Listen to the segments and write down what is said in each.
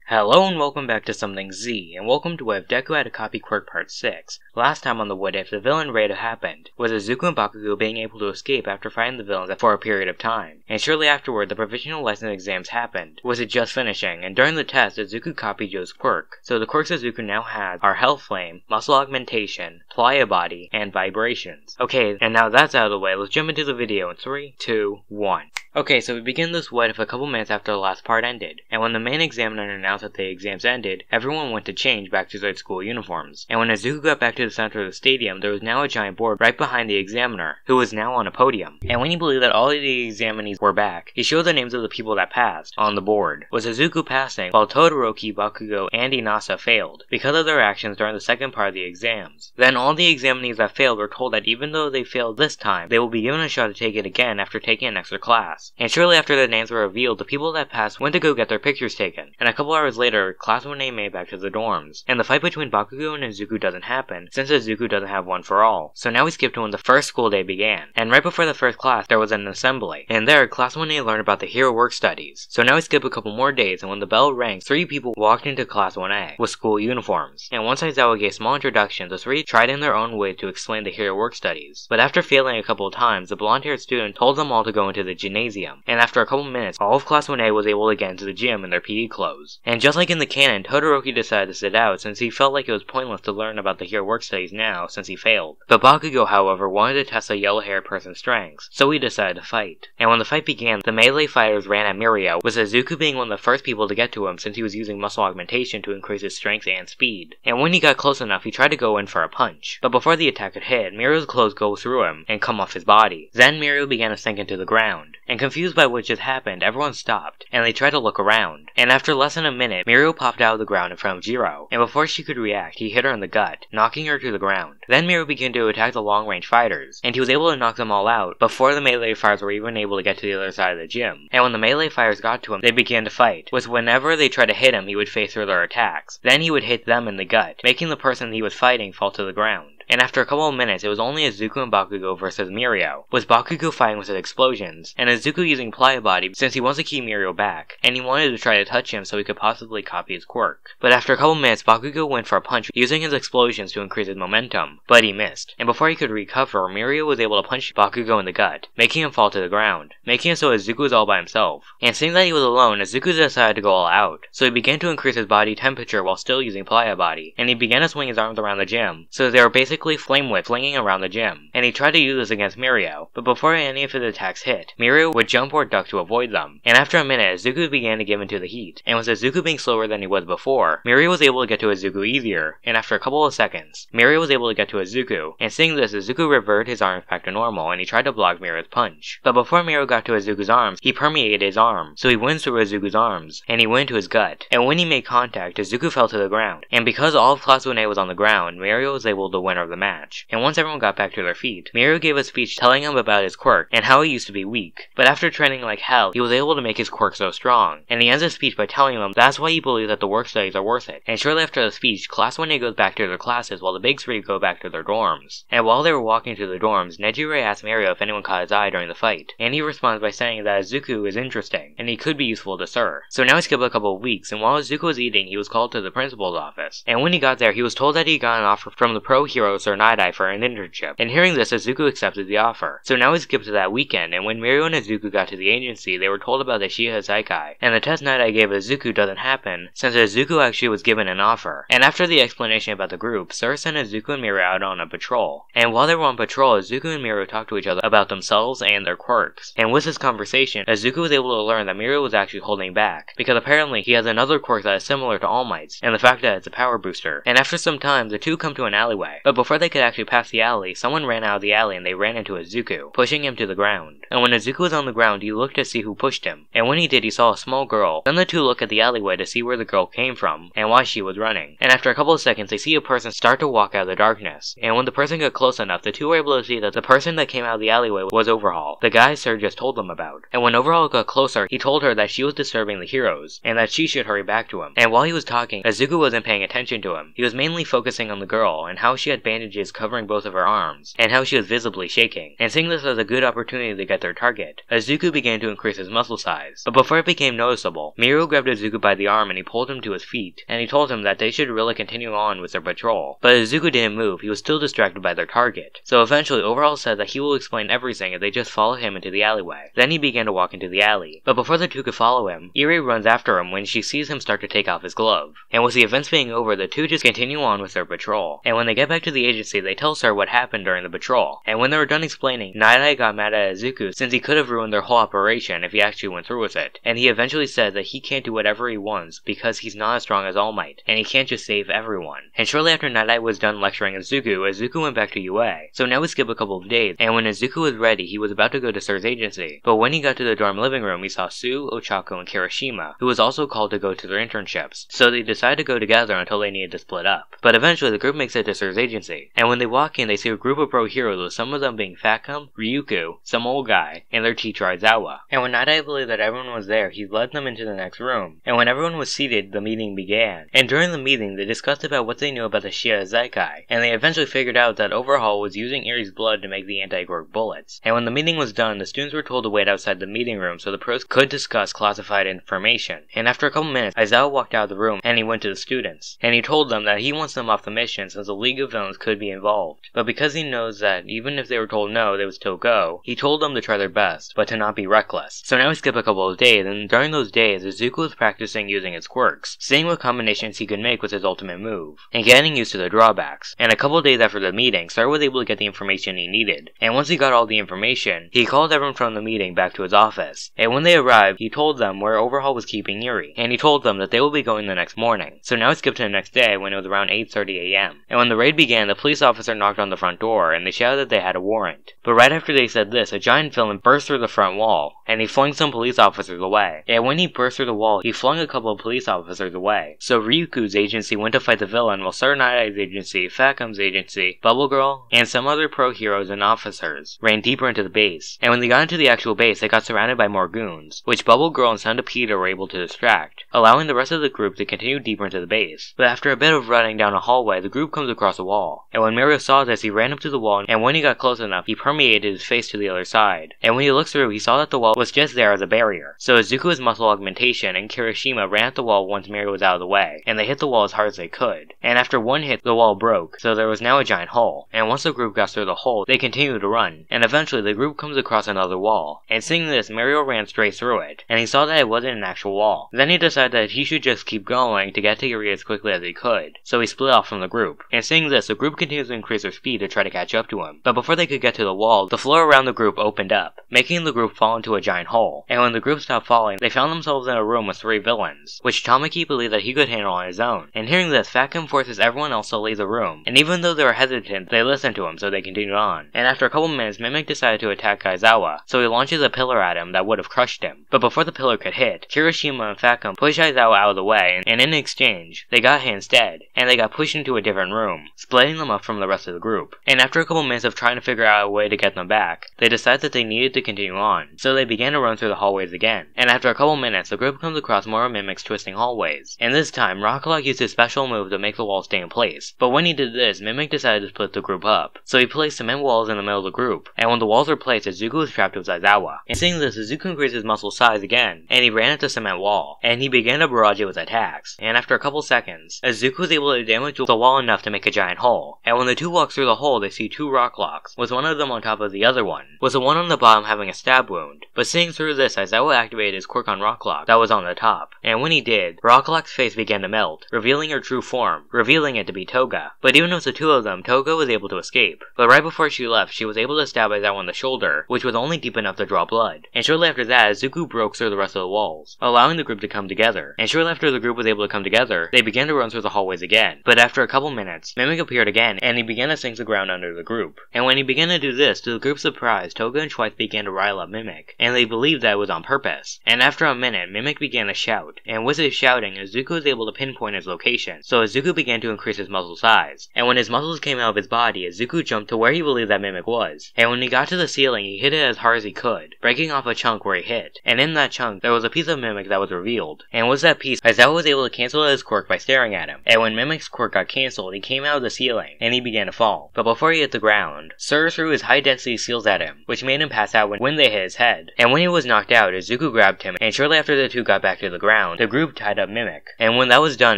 Hello and welcome back to Something Z, and welcome to What If Deku Had a Copy Quirk Part 6. Last time on the What If, the villain raid happened, with Izuku and Bakugo being able to escape after fighting the villains for a period of time. And shortly afterward, the provisional license exams happened, with it just finishing, and during the test, Izuku copied Joe's quirk. So the quirks Izuku now has are Health Flame, Muscle Augmentation, Playa Body, and Vibrations. Okay, and now that's out of the way, let's jump into the video in 3, 2, 1. Okay, so we begin this What If a couple minutes after the last part ended, and when the main examiner announced that the exams ended, everyone went to change back to their school uniforms. And when Izuku got back to the center of the stadium, there was now a giant board right behind the examiner, who was now on a podium. And when he believed that all of the examinees were back, he showed the names of the people that passed on the board, with Izuku passing, while Todoroki, Bakugo, and Inasa failed, because of their actions during the second part of the exams. Then all the examinees that failed were told that even though they failed this time, they will be given a shot to take it again after taking an extra class. And shortly after the names were revealed, the people that passed went to go get their pictures taken, and a couple hours later, Class 1A made back to the dorms. And the fight between Bakugo and Izuku doesn't happen, since Izuku doesn't have one for all. So now we skip to when the first school day began, and right before the first class, there was an assembly, and there, Class 1A learned about the hero work studies. So now we skip a couple more days, and when the bell rang, 3 people walked into Class 1A, with school uniforms. And once Aizawa gave small introductions, the 3 tried in their own way to explain the hero work studies. But after failing a couple of times, the blonde-haired student told them all to go into the gymnasium. And after a couple minutes, all of Class 1A was able to get into the gym in their PE clothes. And just like in the canon, Todoroki decided to sit out since he felt like it was pointless to learn about the hero work studies now since he failed. But Bakugo, however, wanted to test a yellow-haired person's strengths, so he decided to fight. And when the fight began, the melee fighters ran at Mirio, with Izuku being one of the first people to get to him since he was using muscle augmentation to increase his strength and speed. And when he got close enough, he tried to go in for a punch. But before the attack could hit, Mirio's clothes go through him and come off his body. Then Mirio began to sink into the ground. And confused by what just happened, everyone stopped, and they tried to look around. And after less than a minute, Mirio popped out of the ground in front of Jiro, and before she could react, he hit her in the gut, knocking her to the ground. Then Mirio began to attack the long-range fighters, and he was able to knock them all out before the melee fighters were even able to get to the other side of the gym. And when the melee fighters got to him, they began to fight, with whenever they tried to hit him, he would face through their attacks. Then he would hit them in the gut, making the person he was fighting fall to the ground. And after a couple of minutes, it was only Izuku and Bakugo versus Mirio, with Bakugo fighting with his explosions, and Izuku using Playa Body since he wants to keep Mirio back, and he wanted to try to touch him so he could possibly copy his quirk. But after a couple minutes, Bakugo went for a punch using his explosions to increase his momentum, but he missed. And before he could recover, Mirio was able to punch Bakugo in the gut, making him fall to the ground, making it so Izuku was all by himself. And seeing that he was alone, Izuku decided to go all out, so he began to increase his body temperature while still using Playa Body, and he began to swing his arms around the gym, so they were basically flame whip flinging around the gym. And he tried to use this against Mirio, but before any of his attacks hit, Mirio would jump or duck to avoid them. And after a minute, Izuku began to give into the heat, and with Izuku being slower than he was before, Mirio was able to get to Izuku easier, and after a couple of seconds, Mirio was able to get to Izuku, and seeing this, Izuku reverted his arms back to normal, and he tried to block Mirio's punch. But before Mirio got to Izuku's arms, he permeated his arm, so he went through Izuku's arms, and he went into his gut, and when he made contact, Izuku fell to the ground, and because all of Class 1A was on the ground, Mirio was able to win over the match. And once everyone got back to their feet, Mirio gave a speech telling him about his quirk, and how he used to be weak. But after training like hell, he was able to make his quirk so strong, and he ends his speech by telling them that's why he believes that the work studies are worth it. And shortly after the speech, Class 1A goes back to their classes while the big 3 go back to their dorms. And while they were walking to the dorms, Nejire asked Mirio if anyone caught his eye during the fight, and he responds by saying that Izuku is interesting, and he could be useful to Sir. So now we skip a couple of weeks, and while Izuku was eating, he was called to the principal's office. And when he got there, he was told that he got an offer from the pro hero Sir Night-Eye for an internship. And hearing this, Izuku accepted the offer. So now we skip to that weekend, and when Mirio and Izuku got to the agency, they were told about the Shiha Saikai, and the test Night-Eye gave Izuku doesn't happen, since Izuku actually was given an offer. And after the explanation about the group, Sir sent Izuku and Mirio out on a patrol. And while they were on patrol, Izuku and Mirio talked to each other about themselves and their quirks. And with this conversation, Izuku was able to learn that Mirio was actually holding back, because apparently he has another quirk that is similar to All Might's, and the fact that it's a power booster. And after some time, the two come to an alleyway, but before they could actually pass the alley, someone ran out of the alley and they ran into Izuku, pushing him to the ground. And when Izuku was on the ground, he looked to see who pushed him, and when he did, he saw a small girl. Then the two look at the alleyway to see where the girl came from, and why she was running. And after a couple of seconds, they see a person start to walk out of the darkness, and when the person got close enough, the two were able to see that the person that came out of the alleyway was Overhaul, the guy Sir just told them about. And when Overhaul got closer, he told her that she was disturbing the heroes, and that she should hurry back to him. And while he was talking, Izuku wasn't paying attention to him. He was mainly focusing on the girl, and how she had bandaged bandages covering both of her arms, and how she was visibly shaking, and seeing this as a good opportunity to get their target, Izuku began to increase his muscle size. But before it became noticeable, Mirio grabbed Izuku by the arm and he pulled him to his feet, and he told him that they should really continue on with their patrol. But Izuku didn't move, he was still distracted by their target. So eventually Overhaul said that he will explain everything if they just follow him into the alleyway. Then he began to walk into the alley. But before the two could follow him, Eri runs after him when she sees him start to take off his glove. And with the events being over, the two just continue on with their patrol. And when they get back to the agency, they tell Sir what happened during the patrol. And when they were done explaining, Night got mad at Izuku since he could have ruined their whole operation if he actually went through with it. And he eventually said that he can't do whatever he wants because he's not as strong as All Might, and he can't just save everyone. And shortly after Night was done lecturing Izuku went back to UA. So now we skip a couple of days, and when Izuku was ready, he was about to go to Sir's agency. But when he got to the dorm living room, he saw Sue, Ochako, and Kirishima, who was also called to go to their internships. So they decided to go together until they needed to split up. But eventually the group makes it to Sir's agency, and when they walk in, they see a group of pro heroes with some of them being Fatcom, Ryuku, some old guy, and their teacher Aizawa. And when Night believed that everyone was there, he led them into the next room. And when everyone was seated, the meeting began. And during the meeting, they discussed about what they knew about the Shia Zeikai, and they eventually figured out that Overhaul was using Eri's blood to make the anti-Quirk bullets. And when the meeting was done, the students were told to wait outside the meeting room so the pros could discuss classified information. And after a couple minutes, Aizawa walked out of the room and he went to the students. And he told them that he wants them off the mission since the League of Villains could be involved. But because he knows that even if they were told no, they would still go, he told them to try their best, but to not be reckless. So now we skip a couple of days, and during those days, Izuku was practicing using his quirks, seeing what combinations he could make with his ultimate move, and getting used to the drawbacks. And a couple of days after the meeting, Sir was able to get the information he needed. And once he got all the information, he called everyone from the meeting back to his office. And when they arrived, he told them where Overhaul was keeping Eri, and he told them that they will be going the next morning. So now we skip to the next day when it was around 8:30 a.m. And when the raid began, the police officer knocked on the front door, and they shouted that they had a warrant. But right after they said this, a giant villain burst through the front wall, and he flung some police officers away. And when he burst through the wall, he flung a couple of police officers away. So Ryuku's agency went to fight the villain, while Sir Night-Eye's agency, Fatcom's agency, Bubble Girl, and some other pro heroes and officers ran deeper into the base. And when they got into the actual base, they got surrounded by more goons, which Bubble Girl and Son of Peter were able to distract, allowing the rest of the group to continue deeper into the base. But after a bit of running down a hallway, the group comes across a wall. And when Mirio saw this, he ran up to the wall, and when he got close enough, he permeated his face to the other side. And when he looked through, he saw that the wall was just there as a barrier. So Izuku's muscle augmentation and Kirishima ran at the wall once Mirio was out of the way, and they hit the wall as hard as they could. And after one hit, the wall broke, so there was now a giant hole. And once the group got through the hole, they continued to run. And eventually, the group comes across another wall. And seeing this, Mirio ran straight through it, and he saw that it wasn't an actual wall. Then he decided that he should just keep going to get to Eri as quickly as he could. So he split off from the group. And seeing this, the group continues to increase their speed to try to catch up to him. But before they could get to the wall, the floor around the group opened up, making the group fall into a giant hole. And when the group stopped falling, they found themselves in a room with 3 villains, which Tamaki believed that he could handle on his own. And hearing this, Fatcom forces everyone else to leave the room. And even though they were hesitant, they listened to him, so they continued on. And after a couple minutes, Mimic decided to attack Aizawa, so he launches a pillar at him that would have crushed him. But before the pillar could hit, Kirishima and Fatcom pushed Aizawa out of the way, and in exchange, they got hit instead, and they got pushed into a different room, splitting them up from the rest of the group. And after a couple minutes of trying to figure out a way to get them back, they decided that they needed to continue on, so they began to run through the hallways again. And after a couple minutes, the group comes across more Mimics twisting hallways, and this time, Rocklock used his special move to make the wall stay in place. But when he did this, Mimic decided to split the group up, so he placed cement walls in the middle of the group, and when the walls were placed, Izuku was trapped with Aizawa. And seeing this, Izuku increased his muscle size again, and he ran at the cement wall, and he began to barrage it with attacks. And after a couple seconds, Izuku was able to damage the wall enough to make a giant hole. And when the two walk through the hole, they see 2 Rocklocks, with one of them on top of the other one, with the one on the bottom having a stab wound. But seeing through this, Aizawa activated his quirk on Rocklock that was on the top, and when he did, Rocklock's face began to melt, revealing her true form, revealing it to be Toga. But even with the 2 of them, Toga was able to escape. But right before she left, she was able to stab Aizawa on the shoulder, which was only deep enough to draw blood. And shortly after that, Izuku broke through the rest of the walls, allowing the group to come together. And shortly after the group was able to come together, they began to run through the hallways again. But after a couple minutes, Mimic appeared again, and he began to sink the ground under the group. And when he began to do this, to the group's surprise, Toga and Schweitz began to rile up Mimic, and they believed that it was on purpose. And after a minute, Mimic began to shout, and with his shouting, Izuku was able to pinpoint his location. So Izuku began to increase his muscle size, and when his muscles came out of his body, Izuku jumped to where he believed that Mimic was. And when he got to the ceiling, he hit it as hard as he could, breaking off a chunk where he hit. And in that chunk, there was a piece of Mimic that was revealed. And with that piece, Aizawa was able to cancel his quirk by staring at him. And when Mimic's quirk got cancelled, he came out of the ceiling, ceiling, and he began to fall. But before he hit the ground, Sir threw his high-density seals at him, which made him pass out when they hit his head. And when he was knocked out, Izuku grabbed him, and shortly after the two got back to the ground, the group tied up Mimic. And when that was done,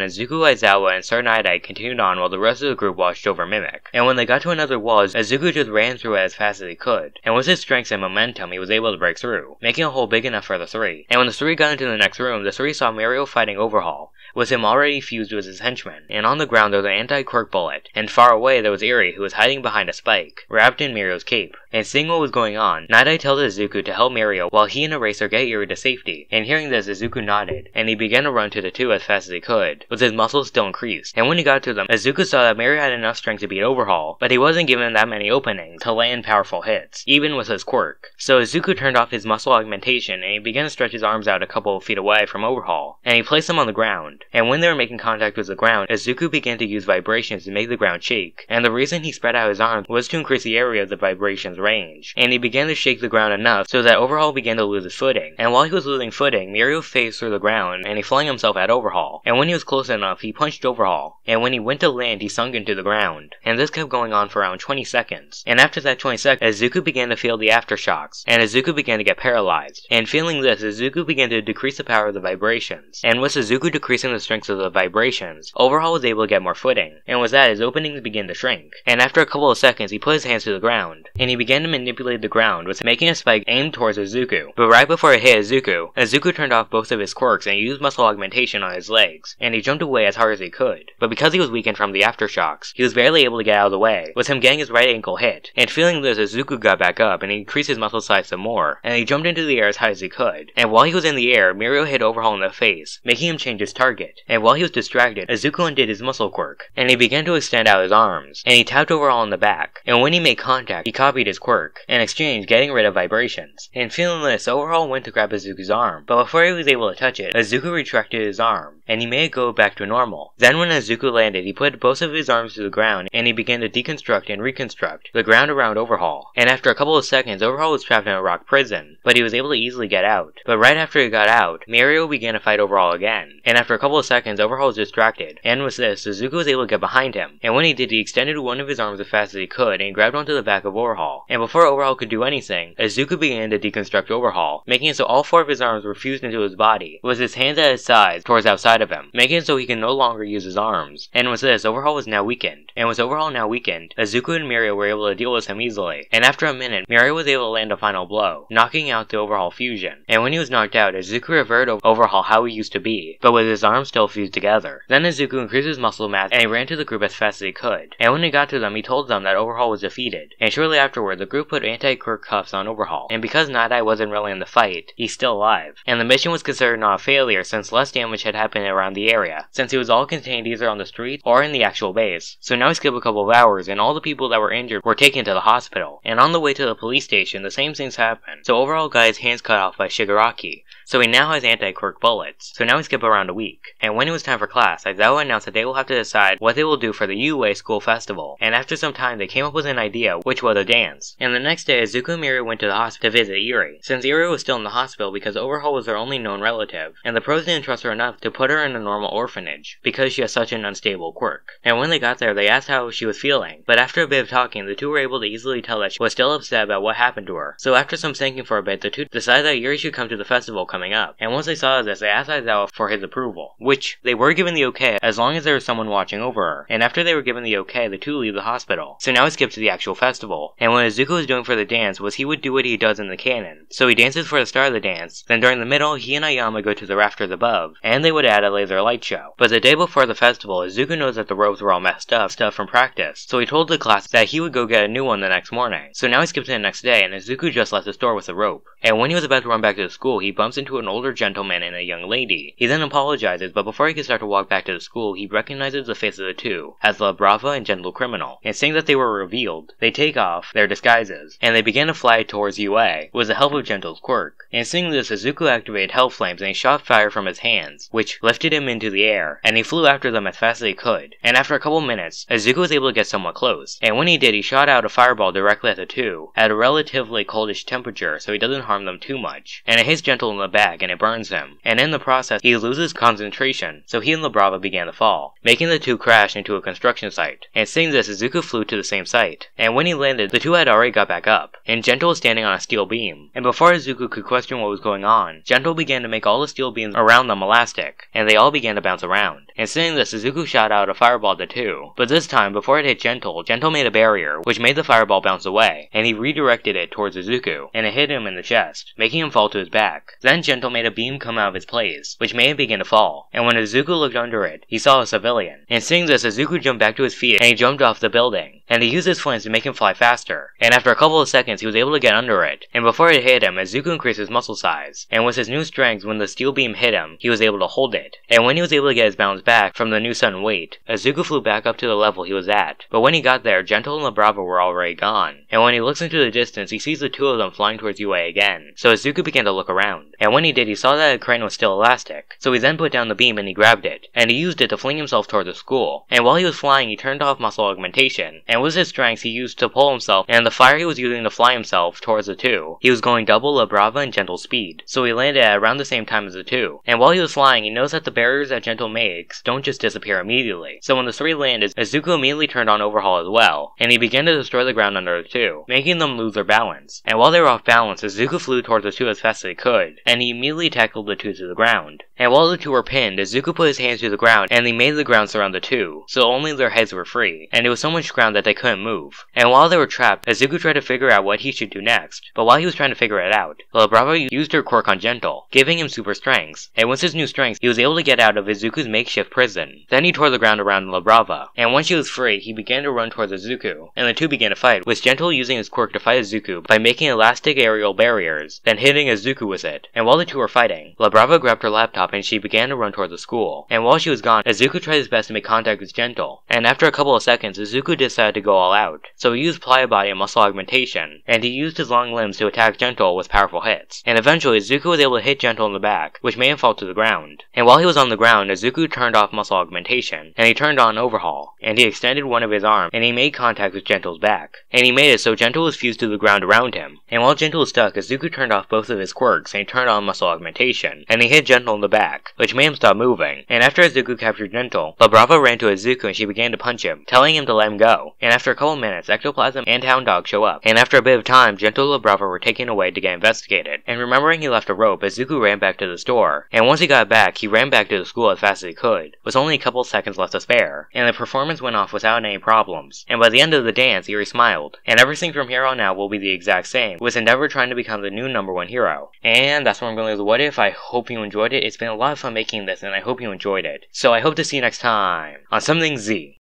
Izuku, Aizawa, and Sir Night continued on while the rest of the group watched over Mimic. And when they got to another wall, Izuku just ran through it as fast as he could. And with his strength and momentum, he was able to break through, making a hole big enough for the three. And when the three got into the next room, the three saw Mirio fighting Overhaul, with him already fused with his henchmen. And on the ground there was an anti-quirk bullet, and far away there was Eri, who was hiding behind a spike, wrapped in Mirio's cape. And seeing what was going on, Night tells Izuku to help Mirio while he and Eraser get Eri to safety. And hearing this, Izuku nodded, and he began to run to the two as fast as he could, with his muscles still increased. And when he got to them, Izuku saw that Mirio had enough strength to beat Overhaul, but he wasn't given that many openings to land powerful hits, even with his quirk. So Izuku turned off his muscle augmentation, and he began to stretch his arms out a couple of feet away from Overhaul, and he placed them on the ground. And when they were making contact with the ground, Izuku began to use vibrations to make the ground shake. And the reason he spread out his arms was to increase the area of the vibrations range. And he began to shake the ground enough so that Overhaul began to lose his footing. And while he was losing footing, Mirio phased through the ground, and he flung himself at Overhaul. And when he was close enough, he punched Overhaul. And when he went to land, he sunk into the ground. And this kept going on for around 20 seconds. And after that 20 seconds, Izuku began to feel the aftershocks, and Izuku began to get paralyzed. And feeling this, Izuku began to decrease the power of the vibrations. And with Izuku decreasing the strength of the vibrations, Overhaul was able to get more footing. And with that, his openings began to shrink. And after a couple of seconds, he put his hands to the ground, and he began to manipulate the ground with making a spike aimed towards Izuku. But right before it hit Izuku turned off both of his quirks and used muscle augmentation on his legs, and he jumped away as hard as he could. But because he was weakened from the aftershocks, he was barely able to get out of the way, with him getting his right ankle hit. And feeling this, Izuku got back up, and he increased his muscle size some more, and he jumped into the air as high as he could. And while he was in the air, Mirio hit Overhaul in the face, making him change his target. And while he was distracted, Izuku undid his muscle quirk, and he began to extend out his arms, and he tapped Overhaul in the back. And when he made contact, he copied his quirk, in exchange getting rid of vibrations. And feeling this, Overhaul went to grab Izuku's arm, but before he was able to touch it, Izuku retracted his arm, and he made it go back to normal. Then when Izuku landed, he put both of his arms to the ground, and he began to deconstruct and reconstruct the ground around Overhaul. And after a couple of seconds, Overhaul was trapped in a rock prison, but he was able to easily get out. But right after he got out, Mirio began to fight Overhaul again. And after a couple of seconds, Overhaul was distracted, and with this, Izuku was able to get behind him. And when he did, he extended one of his arms as fast as he could, and he grabbed onto the back of Overhaul. And before Overhaul could do anything, Izuku began to deconstruct Overhaul, making it so all four of his arms were fused into his body, with his hands at his sides towards outside of him, making it so he can no longer use his arms. And with this, Overhaul was now weakened. And with Overhaul now weakened, Izuku and Mirio were able to deal with him easily. And after a minute, Mirio was able to land a final blow, knocking out the Overhaul fusion. And when he was knocked out, Izuku reverted Overhaul how he used to be, but with his arms still fused together. Then Izuku increased his muscle mass, and he ran to the group as fast as he could. And when he got to them, he told them that Overhaul was defeated. And shortly afterward, the group put anti-quirk cuffs on Overhaul. And because Night wasn't really in the fight, he's still alive. And the mission was considered not a failure since less damage had happened around the area, since it was all contained either on the street or in the actual base. So now we skip a couple of hours, and all the people that were injured were taken to the hospital. And on the way to the police station, the same things happened. So Overhaul got his hands cut off by Shigaraki, so he now has anti-quirk bullets. So now we skip around a week. And when it was time for class, Aizawa announced that they will have to decide what they will do for the UA school festival. And after some time, they came up with an idea, which was a dance. And the next day, Izuku and Mirio went to the hospital to visit Eri, since Eri was still in the hospital because Overhaul was their only known relative, and the pros didn't trust her enough to put her in a normal orphanage, because she has such an unstable quirk. And when they got there, they asked how she was feeling, but after a bit of talking, the two were able to easily tell that she was still upset about what happened to her. So after some thinking for a bit, the two decided that Eri should come to the festival coming up. And once they saw this, they asked Aizawa for his approval, which they were given the okay as long as there was someone watching over her. And after they were given the okay, the two leave the hospital. So now we skip to the actual festival. And what Izuku was doing for the dance was he would do what he does in the canon. So he dances for the start of the dance, then during the middle, he and Ayama go to the rafters above, and they would add a laser light show. But the day before the festival, Izuku knows that the ropes were all messed up, stuff from practice. So he told the class that he would go get a new one the next morning. So now we skip to the next day, and Izuku just left the store with a rope. And when he was about to run back to the school, he bumps into an older gentleman and a young lady. He then apologizes, but before he can start to walk back to the school, he recognizes the face of the two as La Brava and Gentle Criminal. And seeing that they were revealed, they take off their disguises, and they begin to fly towards UA with the help of Gentle's quirk. And seeing this, Izuku activated hell flames and he shot fire from his hands, which lifted him into the air, and he flew after them as fast as he could. And after a couple minutes, Izuku was able to get somewhat close, and when he did, he shot out a fireball directly at the two at a relatively coldish temperature so he doesn't harm them too much. And it hits Gentle in the back and it burns him, and in the process, he loses concentration concentration, so he and Labrava began to fall, making the two crash into a construction site. And seeing this, Izuku flew to the same site, and when he landed, the two had already got back up, and Gentle was standing on a steel beam. And before Izuku could question what was going on, Gentle began to make all the steel beams around them elastic, and they all began to bounce around. And seeing this, Izuku shot out a fireball at the two, but this time, before it hit Gentle, Gentle made a barrier, which made the fireball bounce away, and he redirected it towards Izuku, and it hit him in the chest, making him fall to his back. Then Gentle made a beam come out of its place, which made him begin to fall, and when Izuku looked under it, he saw a civilian. And seeing this, Izuku jumped back to his feet, and he jumped off the building, and he used his flames to make him fly faster, and after a couple of seconds, he was able to get under it, and before it hit him, Izuku increased his muscle size, and with his new strength, when the steel beam hit him, he was able to hold it, and when he was able to get his balance back from the new sudden weight, Izuku flew back up to the level he was at, but when he got there, Gentle and Labrava were already gone, and when he looks into the distance, he sees the two of them flying towards UA again, so Izuku began to look around, and when he did, he saw that the crane was still elastic, so he then put down the beam and he grabbed it, and he used it to fling himself toward the school, and while he was flying, he turned off muscle augmentation, and with his strength, he used to pull himself, and the fire he was using to fly himself towards the two, he was going double Labrava and Gentle's speed, so he landed at around the same time as the two, and while he was flying, he noticed that the barriers that Gentle makes don't just disappear immediately, so when the three landed, Izuku immediately turned on Overhaul as well, and he began to destroy the ground under the two, making them lose their balance, and while they were off balance, Izuku flew towards the two as fast as he could, and he immediately tackled the two to the ground, and while the two were pinned, Izuku put his hands to the ground, and he made the ground surround the two, so only their heads were free, and it was so much ground that they couldn't move, and while they were trapped, Izuku tried to figure out what he should do next, but while he was trying to figure it out, Labrava used her quirk on Gentle, giving him super strength, and with his new strength, he was able to get out of Izuku's makeshift prison. Then he tore the ground around Labrava, and once she was free, he began to run towards Izuku, and the two began to fight, with Gentle using his quirk to fight Izuku by making elastic aerial barriers, then hitting Izuku with it, and while the two were fighting, Labrava grabbed her laptop and she began to run towards the school, and while she was gone, Izuku tried his best to make contact with Gentle, and after a couple of seconds, Izuku decided to go all out, so he used Playa Body and muscle augmentation, and he used his long limbs to attack Gentle with powerful hits, and eventually Izuku was able to hit Gentle in the back, which made him fall to the ground, and while he was on the ground, Izuku turned off muscle augmentation, and he turned on Overhaul, and he extended one of his arms, and he made contact with Gentle's back, and he made it so Gentle was fused to the ground around him, and while Gentle was stuck, Izuku turned off both of his quirks, and he turned on muscle augmentation, and he hit Gentle in the back, which made him stop moving, and after Izuku captured Gentle, Labrava ran to Izuku and she began to punch him, telling him to let him go, and after a couple minutes, Ectoplasm and Hound Dog show up, and after a bit of time, Gentle and Labrava were taken away to get investigated, and remembering he left a rope, Izuku ran back to the store, and once he got back, he ran back to the school as fast as he could, with only a couple seconds left to spare, and the performance went off without any problems, and by the end of the dance, Eri smiled, and everything from here on out will be the exact same, with Endeavor trying to become the new #1 hero. And that's where I'm going to leave the what if. I hope you enjoyed it. It's been a lot of fun making this, and I hope you enjoyed it. So I hope to see you next time on Something Z.